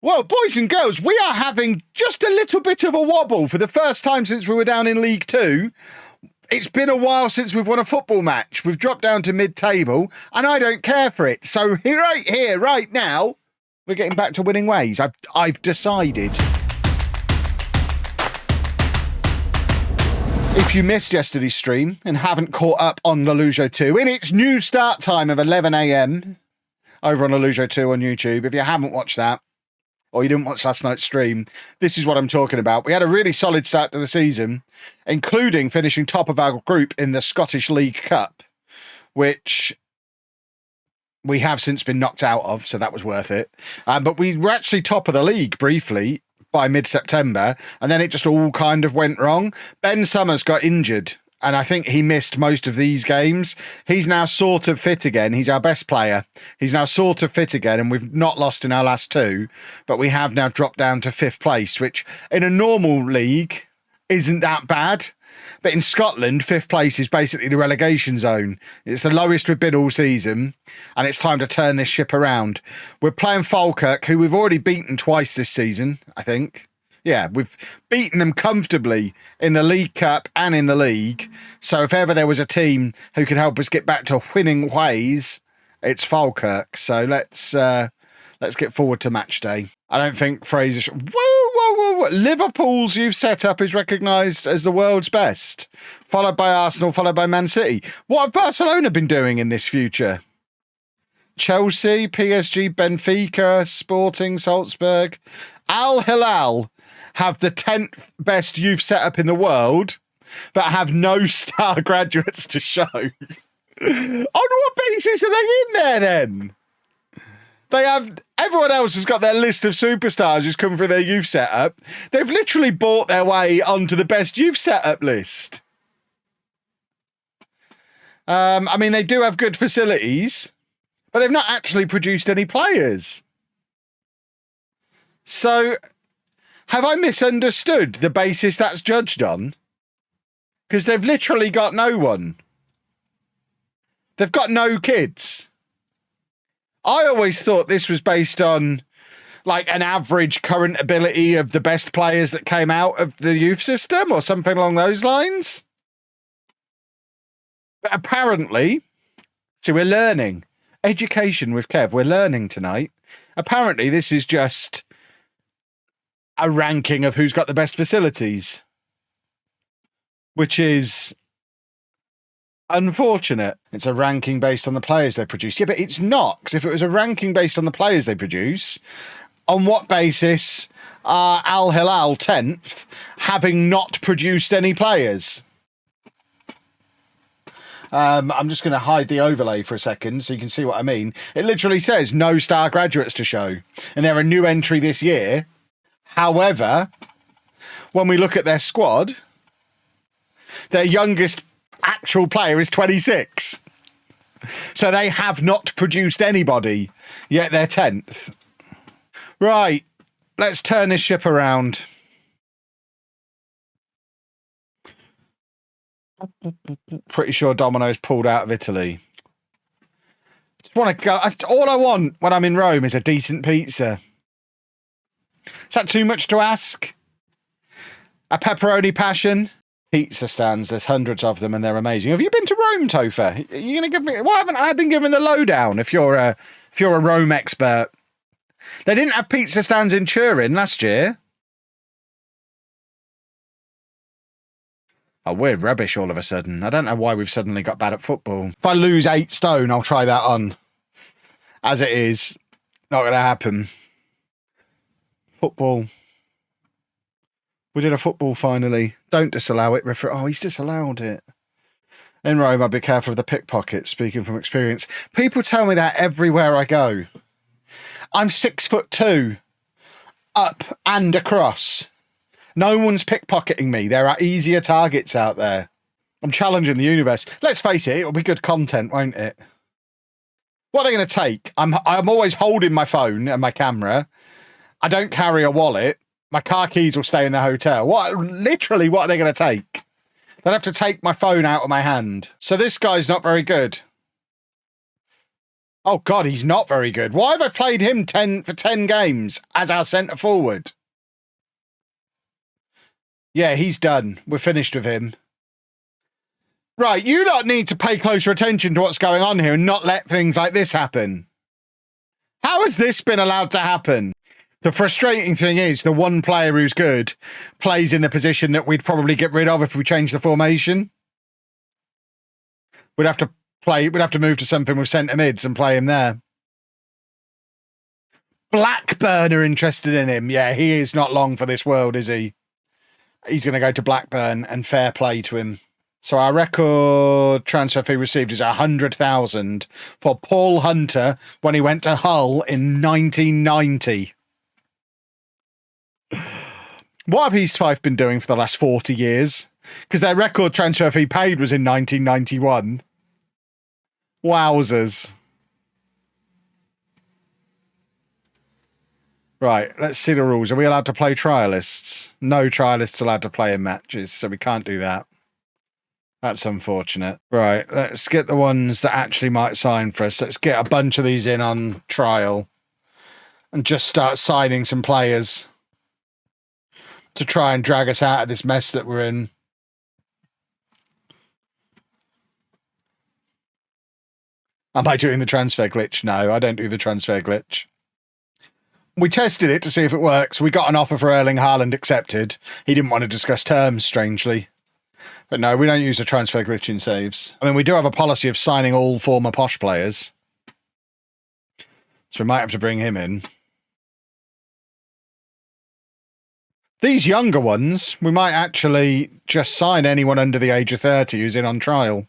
Well, boys and girls, we are having just a little bit of a wobble for the first time since we were down in League Two. It's been a while since we've won a football match. We've dropped down to mid-table, and I don't care for it. So right here, right now, we're getting back to winning ways. I've decided. If you missed yesterday's stream and haven't caught up on LOLLUJO 2, in its new start time of 11 a.m. over on LOLLUJO 2 on YouTube, if you haven't watched that, or you didn't watch last night's stream, this is what I'm talking about. We had a really solid start to the season, including finishing top of our group in the Scottish League Cup, which we have since been knocked out of, so that was worth it. But we were actually top of the league briefly by mid-September, and then it just all kind of went wrong. Ben Summers got injured, and I think he missed most of these games. He's now sort of fit again. He's our best player. He's now sort of fit again, and we've not lost in our last two, but we have now dropped down to 5th place, which in a normal league isn't that bad. But in Scotland, 5th place is basically the relegation zone. It's the lowest we've been all season, and it's time to turn this ship around. We're playing Falkirk, who we've already beaten twice this season, I think. Yeah, we've beaten them comfortably in the League Cup and in the league. So if ever there was a team who could help us get back to winning ways, it's Falkirk. So let's get forward to match day. I don't think Fraser... Whoa. Liverpool's youth setup is recognised as the world's best, followed by Arsenal, followed by Man City. What have Barcelona been doing in this future? Chelsea, PSG, Benfica, Sporting, Salzburg, Al Hilal have the 10th best youth setup in the world, but have no star graduates to show. On what basis are they in there then? They have... Everyone else has got their list of superstars who's come through their youth setup. They've literally bought their way onto the best youth setup list. I mean, they do have good facilities, but they've not actually produced any players. So... have I misunderstood the basis that's judged on? Because they've literally got no one. They've got no kids. I always thought this was based on like an average current ability of the best players that came out of the youth system or something along those lines. But apparently, see, we're learning. Education with Kev, we're learning tonight. Apparently, this is just a ranking of who's got the best facilities, which is unfortunate. It's a ranking based on the players they produce. Yeah, but it's not, because if it was a ranking based on the players they produce, on what basis are Al Hilal 10th, having not produced any players? I'm just going to hide the overlay for a second so you can see what I mean. It literally says no star graduates to show, and they're a new entry this year. However, when we look at their squad, their youngest actual player is 26. So they have not produced anybody, yet they're 10th. Right, let's turn this ship around. Pretty sure Domino's pulled out of Italy. Just want to go. All I want when I'm in Rome is a decent pizza. Is that too much to ask? A pepperoni passion? Pizza stands, there's hundreds of them and they're amazing. Have you been to Rome, Topher? Are you going to give me... Why haven't I been given the lowdown if you're a Rome expert? They didn't have pizza stands in Turin last year. Oh, we're rubbish all of a sudden. I don't know why we've suddenly got bad at football. If I lose 8 stone, I'll try that on. As it is, not going to happen. Football. We did a football finally. Don't disallow it. Oh, he's disallowed it. In Rome, I'd be careful of the pickpockets, speaking from experience. People tell me that everywhere I go. I'm 6'2", up and across. No one's pickpocketing me. There are easier targets out there. I'm challenging the universe. Let's face it, it'll be good content, won't it? What are they going to take? I'm always holding my phone and my camera. I don't carry a wallet. My car keys will stay in the hotel. Literally, what are they going to take? They'll have to take my phone out of my hand. So this guy's not very good. Oh, God, he's not very good. Why have I played him 10 games as our centre forward? Yeah, he's done. We're finished with him. Right, you lot need to pay closer attention to what's going on here and not let things like this happen. How has this been allowed to happen? The frustrating thing is the one player who's good plays in the position that we'd probably get rid of if we changed the formation. We'd have to move to something with centre mids and play him there. Blackburn are interested in him. Yeah, he is not long for this world, is he? He's going to go to Blackburn, and fair play to him. So our record transfer fee received is 100,000 for Paul Hunter when he went to Hull in 1990. What have East Fife been doing for the last 40 years? Because their record transfer fee paid was in 1991. Wowzers. Right, let's see the rules. Are we allowed to play trialists? No trialists allowed to play in matches, so we can't do that. That's unfortunate. Right, let's get the ones that actually might sign for us. Let's get a bunch of these in on trial and just start signing some players to try and drag us out of this mess that we're in. Am I doing the transfer glitch? No, I don't do the transfer glitch. We tested it to see if it works. We got an offer for Erling Haaland accepted. He didn't want to discuss terms, strangely. But no, we don't use a transfer glitch in saves. I mean, we do have a policy of signing all former Posh players. So we might have to bring him in. These younger ones, we might actually just sign anyone under the age of 30 who's in on trial.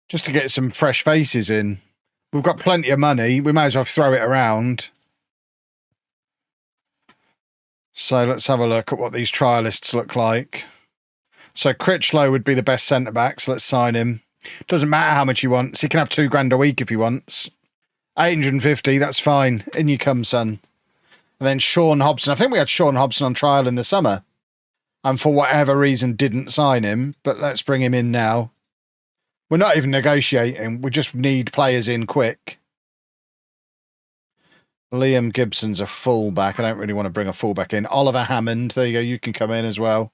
Just to get some fresh faces in. We've got plenty of money. We might as well throw it around. So let's have a look at what these trialists look like. So Critchlow would be the best centre-back, so let's sign him. Doesn't matter how much he wants. He can have £2,000 a week if he wants. 850, that's fine. In you come, son. And then Sean Hobson. I think we had Sean Hobson on trial in the summer. And for whatever reason didn't sign him. But let's bring him in now. We're not even negotiating. We just need players in quick. Liam Gibson's a fullback. I don't really want to bring a fullback in. Oliver Hammond. There you go. You can come in as well.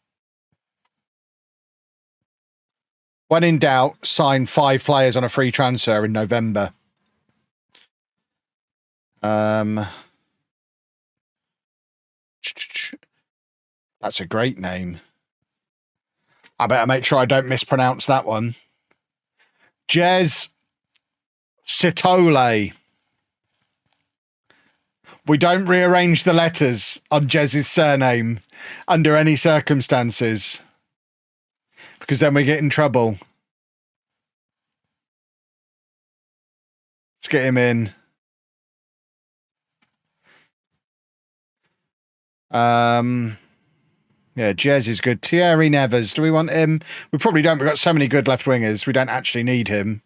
When in doubt, sign 5 players on a free transfer in November. That's a great name. I better make sure I don't mispronounce that one. Jez Sitole. We don't rearrange the letters on Jez's surname under any circumstances, because then we get in trouble. Let's get him in. Yeah, Jez is good. Thierry Nevers, do we want him? We probably don't. We've got so many good left wingers. We don't actually need him.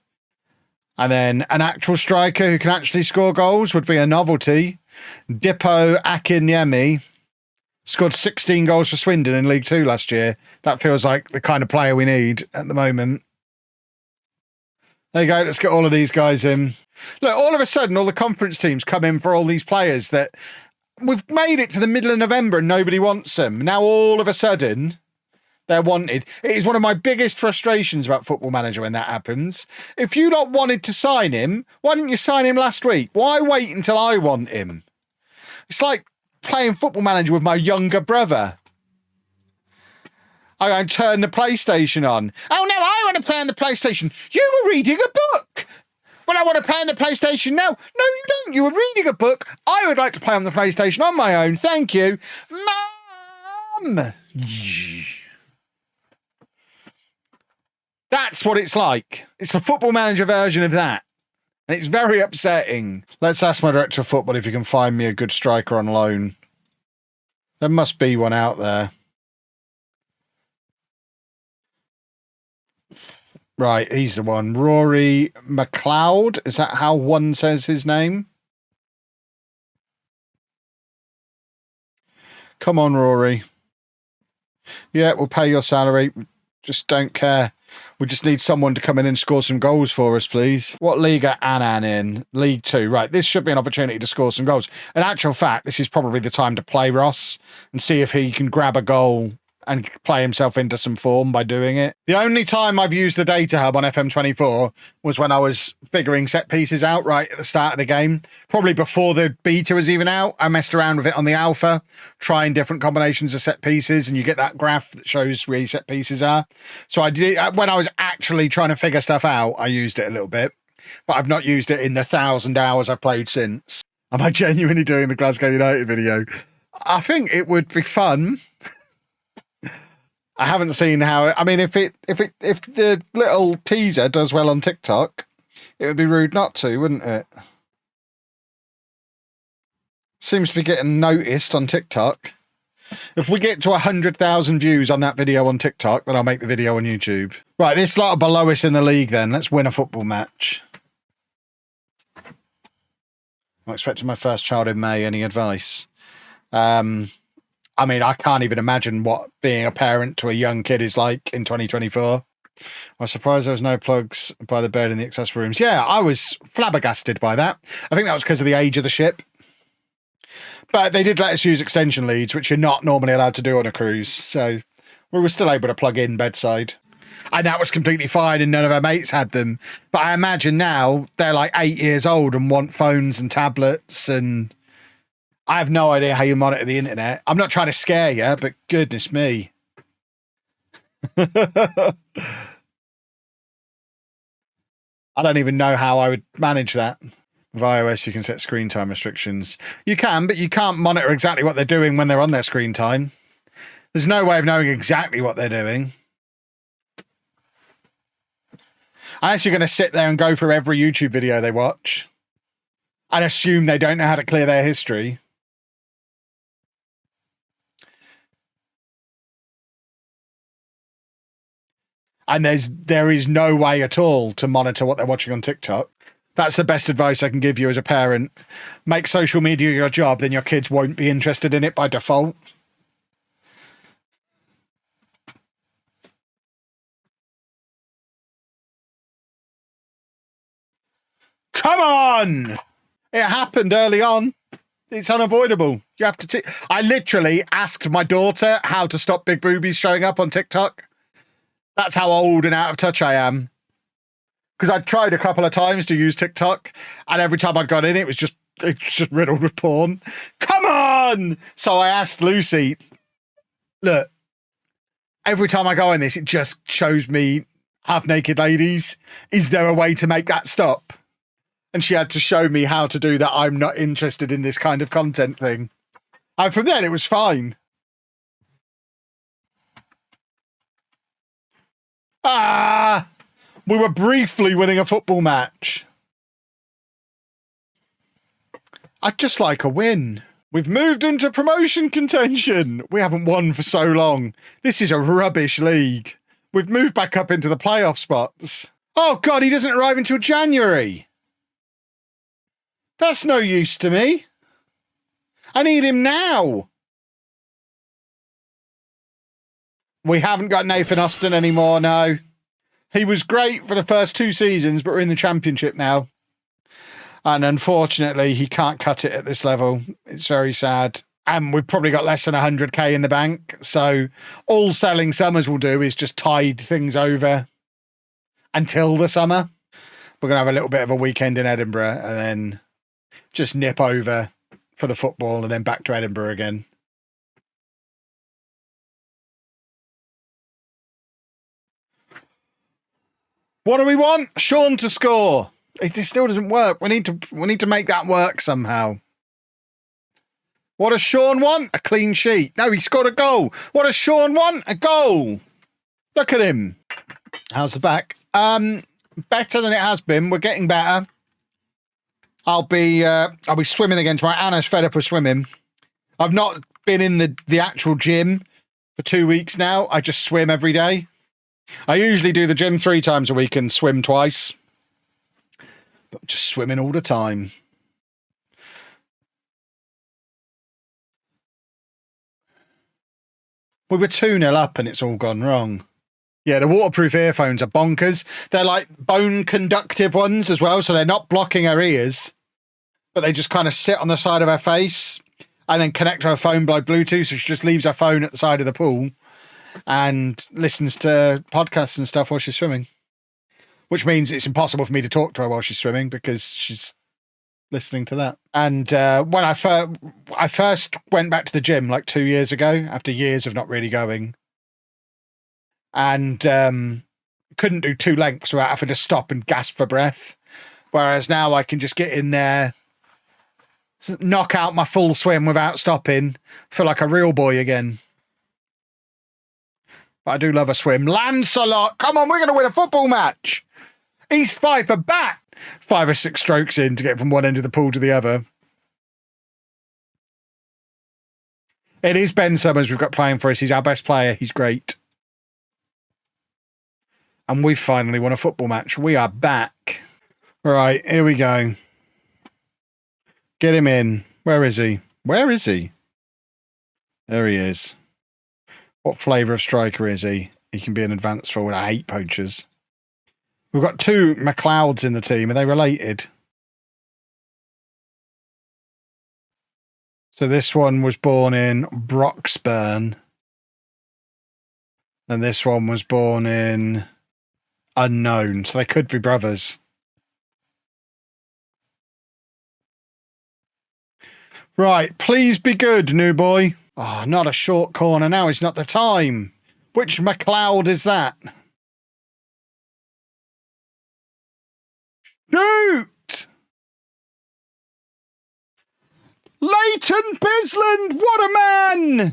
And then an actual striker who can actually score goals would be a novelty. Dipo Akinyemi scored 16 goals for Swindon in League 2 last year. That feels like the kind of player we need at the moment. There you go. Let's get all of these guys in. Look, all of a sudden, all the conference teams come in for all these players that we've made it to the middle of November and nobody wants them. Now, all of a sudden, they're wanted. It is one of my biggest frustrations about Football Manager when that happens. If you lot wanted to sign him, why didn't you sign him last week? Why wait until I want him? It's like playing Football Manager with my younger brother. I go and turn the PlayStation on. Oh, no, I want to play on the PlayStation. You were reading a book. Well, I want to play on the PlayStation now. No, you don't. You were reading a book. I would like to play on the PlayStation on my own. Thank you. Mum. That's what it's like. It's the Football Manager version of that. And it's very upsetting. Let's ask my director of football if he can find me a good striker on loan. There must be one out there. Right, he's the one. Rory McLeod. Is that how one says his name? Come on, Rory. Yeah, we'll pay your salary. Just don't care. We just need someone to come in and score some goals for us, please. What league are Annan in? League 2. Right, this should be an opportunity to score some goals. In actual fact, this is probably the time to play Ross and see if he can grab a goal and play himself into some form by doing it. The only time I've used the data hub on FM24 was when I was figuring set pieces out right at the start of the game. Probably before the beta was even out. I messed around with it on the alpha, trying different combinations of set pieces, and you get that graph that shows where your set pieces are. So I did, when I was actually trying to figure stuff out, I used it a little bit, but I've not used it in the 1,000 hours I've played since. Am I genuinely doing the Glasgow United video? I think it would be fun. I haven't seen how it, I mean, if the little teaser does well on TikTok, it would be rude not to, wouldn't it? Seems to be getting noticed on TikTok. If we get to 100,000 views on that video on TikTok, then I'll make the video on YouTube. Right, this lot are below us in the league then. Let's win a football match. I'm expecting my first child in May. Any advice? I mean, I can't even imagine what being a parent to a young kid is like in 2024. I was surprised there was no plugs by the bed in the accessory rooms. Yeah, I was flabbergasted by that. I think that was because of the age of the ship. But they did let us use extension leads, which you're not normally allowed to do on a cruise. So we were still able to plug in bedside. And that was completely fine, and none of our mates had them. But I imagine now they're like 8 years old and want phones and tablets, and I have no idea how you monitor the internet. I'm not trying to scare you, but goodness me. I don't even know how I would manage that. With iOS, you can set screen time restrictions. You can, but you can't monitor exactly what they're doing when they're on their screen time. There's no way of knowing exactly what they're doing. Unless you're going to sit there and go through every YouTube video they watch and assume they don't know how to clear their history. And there is no way at all to monitor what they're watching on TikTok. That's the best advice I can give you as a parent. Make social media your job, then your kids won't be interested in it by default. Come on! It happened early on. It's unavoidable. You have to... I literally asked my daughter how to stop big boobies showing up on TikTok. That's how old and out of touch I am. Because I'd tried a couple of times to use TikTok, and every time I'd got in, it's just riddled with porn. Come on! So I asked Lucy, look, every time I go in this, it just shows me half-naked ladies. Is there a way to make that stop? And she had to show me how to do that. I'm not interested in this kind of content thing. And from then, it was fine. Ah! We were briefly winning a football match. I'd just like a win. We've moved into promotion contention. We haven't won for so long. This is a rubbish league. We've moved back up into the playoff spots. Oh, God, he doesn't arrive until January. That's no use to me. I need him now. We haven't got Nathan Austin anymore, no. He was great for the first 2 seasons, but we're in the championship now. And unfortunately, he can't cut it at this level. It's very sad. And we've probably got less than 100k in the bank. So all selling summers will do is just tide things over until the summer. We're going to have a little bit of a weekend in Edinburgh and then just nip over for the football and then back to Edinburgh again. What do we want? Sean to score. It still doesn't work. We need to make that work somehow. What does Sean want? A clean sheet. No, he scored a goal. What does Sean want? A goal. Look at him. How's the back? Better than it has been. We're getting better. I'll be swimming again tomorrow. Anna's fed up with swimming. I've not been in the actual gym for 2 weeks now. I just swim every day. I usually do the gym 3 times a week and swim twice. But I'm just swimming all the time. We were 2-0 up and it's all gone wrong. Yeah, the waterproof earphones are bonkers. They're like bone conductive ones as well, so they're not blocking her ears, but they just kind of sit on the side of her face and then connect to her phone by Bluetooth. So she just leaves her phone at the side of the pool and listens to podcasts and stuff while she's swimming, which means it's impossible for me to talk to her while she's swimming because she's listening to that. And when I first went back to the gym like 2 years ago, after years of not really going, and couldn't do 2 lengths without having to stop and gasp for breath. Whereas now I can just get in there, knock out my full swim without stopping, feel like a real boy again. But I do love a swim. Lancelot, come on, we're going to win a football match. East Fife are back. 5 or 6 strokes in to get from one end of the pool to the other. It is Ben Summers we've got playing for us. He's our best player. He's great. And we've finally won a football match. We are back. Right, here we go. Get him in. Where is he? Where is he? There he is. What flavour of striker is he? He can be an advanced forward. I hate poachers. We've got 2 McLeods in the team. Are they related? So this one was born in Broxburn. And this one was born in Unknown. So they could be brothers. Right, please be good, new boy. Oh, not a short corner. Now is not the time. Which McLeod is that? Shoot! Leighton Bisland, what a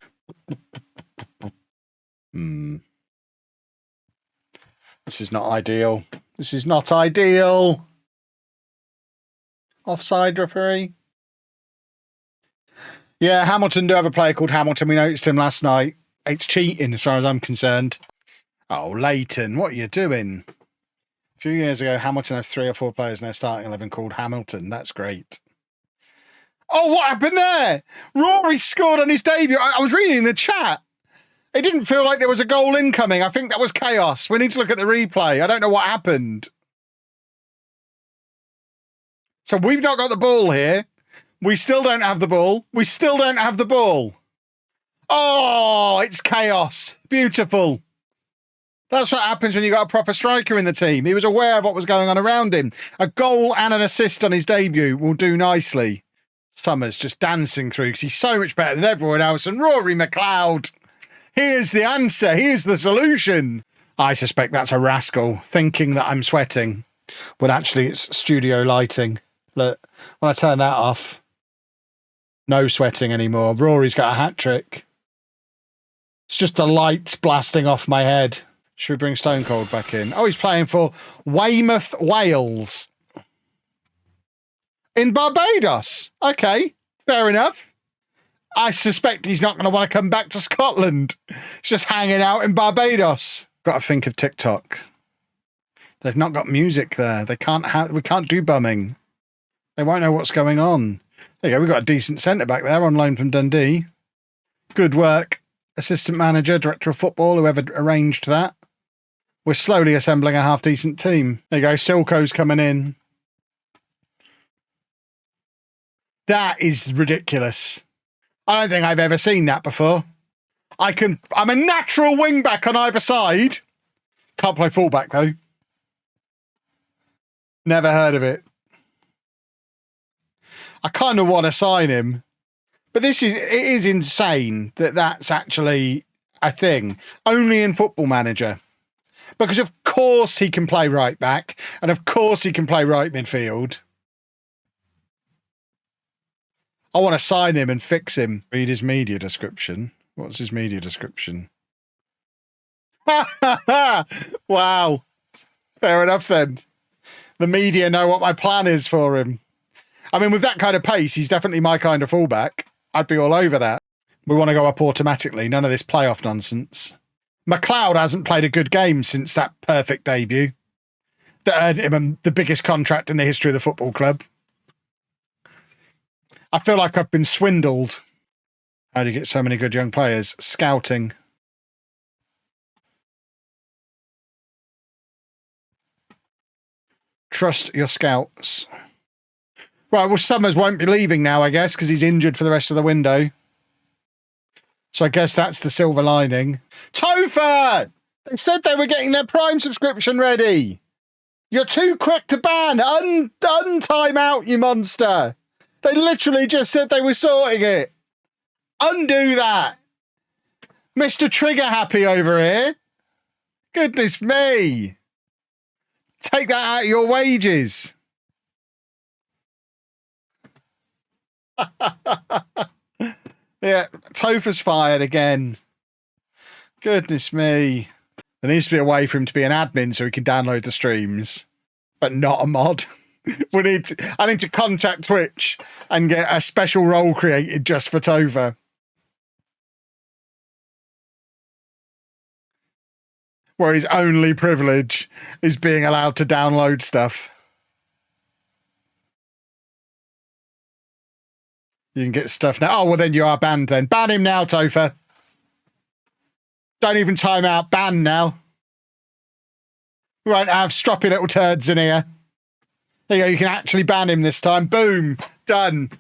man! This is not ideal. This is not ideal. Offside, referee. Yeah, Hamilton do have a player called Hamilton. We noticed him last night. It's cheating as far as I'm concerned. Oh, Leighton, what are you doing? A few years ago, Hamilton have 3 or 4 players in their starting 11 called Hamilton. That's great. Oh, what happened there? Rory scored on his debut. I was reading the chat. It didn't feel like there was a goal incoming. I think that was chaos. We need to look at the replay. I don't know what happened. So we've not got the ball here. We still don't have the ball. We still don't have the ball. Oh, it's chaos. Beautiful. That's what happens when you got a proper striker in the team. He was aware of what was going on around him. A goal and an assist on his debut will do nicely. Summers just dancing through because he's so much better than everyone else. And Rory McLeod, here's the answer. Here's the solution. I suspect that's a rascal thinking that I'm sweating, but actually it's studio lighting. Look, when I turn that off, no sweating anymore. Rory's got a hat trick. It's just the lights blasting off my head. Should we bring Stone Cold back in? Oh, he's playing for Weymouth, Wales. In Barbados. Okay, fair enough. I suspect he's not going to want to come back to Scotland. He's just hanging out in Barbados. Got to think of TikTok. They've not got music there. They can't have. We can't do bumming. They won't know what's going on. There you go. We've got a decent centre back there on loan from Dundee. Good work, assistant manager, director of football, whoever arranged that. We're slowly assembling a half-decent team. There you go. Silco's coming in. That is ridiculous. I don't think I've ever seen that before. I'm a natural wing-back on either side. Can't play full-back, though. Never heard of it. I kind of want to sign him. But it is insane that that's actually a thing. Only in Football Manager. Because of course he can play right back. And of course he can play right midfield. I want to sign him and fix him. Read his media description. What's his media description? Wow. Fair enough then. The media know what my plan is for him. I mean, with that kind of pace, he's definitely my kind of fullback. I'd be all over that. We want to go up automatically. None of this playoff nonsense. McLeod hasn't played a good game since that perfect debut that earned him the biggest contract in the history of the football club. I feel like I've been swindled. How do you get so many good young players? Scouting. Trust your scouts. Right, well, Summers won't be leaving now, I guess, because he's injured for the rest of the window. So I guess that's the silver lining. Topher! They said they were getting their Prime subscription ready. You're too quick to ban. Untime out, you monster. They literally just said they were sorting it. Undo that. Mr. Trigger Happy over here. Goodness me. Take that out of your wages. Yeah, Topher's fired again. Goodness me. There needs to be a way for him to be an admin so he can download the streams, but not a mod. I need to contact Twitch and get a special role created just for Topher. Where his only privilege is being allowed to download stuff. You can get stuff now. Oh, well, then you are banned then. Ban him now, Topher. Don't even time out. Ban now. We won't have stroppy little turds in here. There you go. You can actually ban him this time. Boom. Done.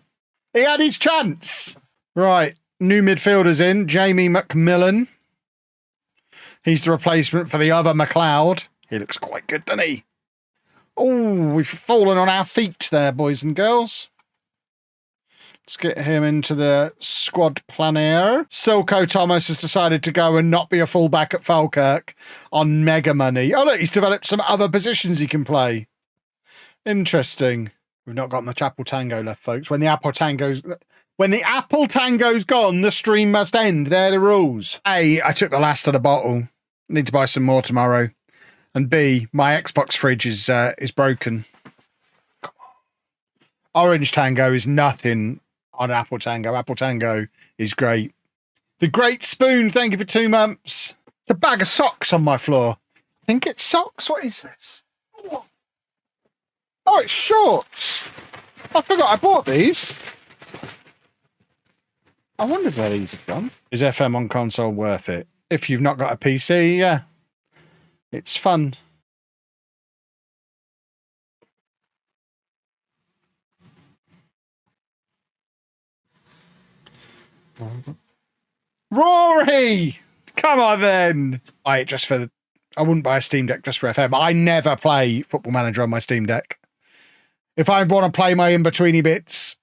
He had his chance. Right. New midfielders in. Jamie McMillan. He's the replacement for the other McLeod. He looks quite good, doesn't he? Oh, we've fallen on our feet there, boys and girls. Let's get him into the squad planner. Silko Thomas has decided to go and not be a fullback at Falkirk on mega money. Oh, look, he's developed some other positions he can play. Interesting. We've not got much Apple Tango left, folks. When the Apple Tango's gone, the stream must end. They're the rules. A, I took the last of the bottle. Need to buy some more tomorrow. And B, my Xbox fridge is broken. Come on. Orange Tango is nothing on Apple Tango. Apple Tango is great. The Great Spoon, thank you for 2 months. The bag of socks on my floor. I think it's socks. What is this? Oh, it's shorts. I forgot I bought these. I wonder where these have gone. Is FM on console worth it? If you've not got a PC, yeah. It's fun. Rory! Come on then! I wouldn't buy a Steam Deck just for FM. I never play Football Manager on my Steam Deck. If I want to play my in-betweeny bits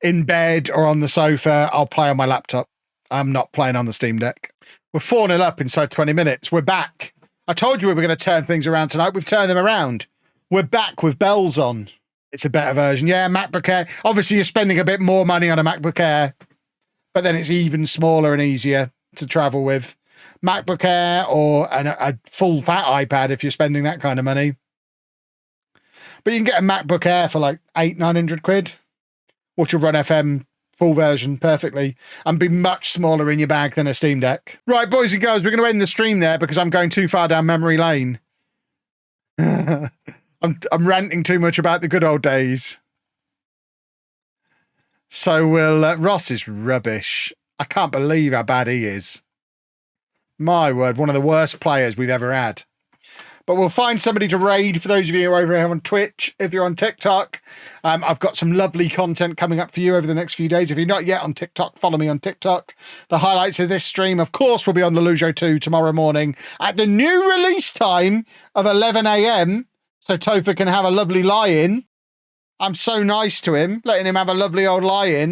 in bed or on the sofa, I'll play on my laptop. I'm not playing on the Steam Deck. We're 4-0 up inside 20 minutes. We're back. I told you we were going to turn things around tonight. We've turned them around. We're back with bells on. It's a better version. Yeah, MacBook Air. Obviously, you're spending a bit more money on a MacBook Air, but then it's even smaller and easier to travel with. MacBook Air or a full fat iPad if you're spending that kind of money. But you can get a MacBook Air for like 800-900 quid, which will run FM full version perfectly and be much smaller in your bag than a Steam Deck. Right, boys and girls, we're going to end the stream there because I'm going too far down memory lane. I'm ranting too much about the good old days. So Ross is rubbish. I can't believe how bad he is. My word, one of the worst players we've ever had. But we'll find somebody to raid for those of you who are over here on Twitch. If you're on TikTok, I've got some lovely content coming up for you over the next few days. If you're not yet on TikTok, follow me on TikTok. The highlights of this stream, of course, will be on LOLLUJO 2 tomorrow morning at the new release time of 11 a.m. So Topher can have a lovely lie-in. I'm so nice to him, letting him have a lovely old lie-in.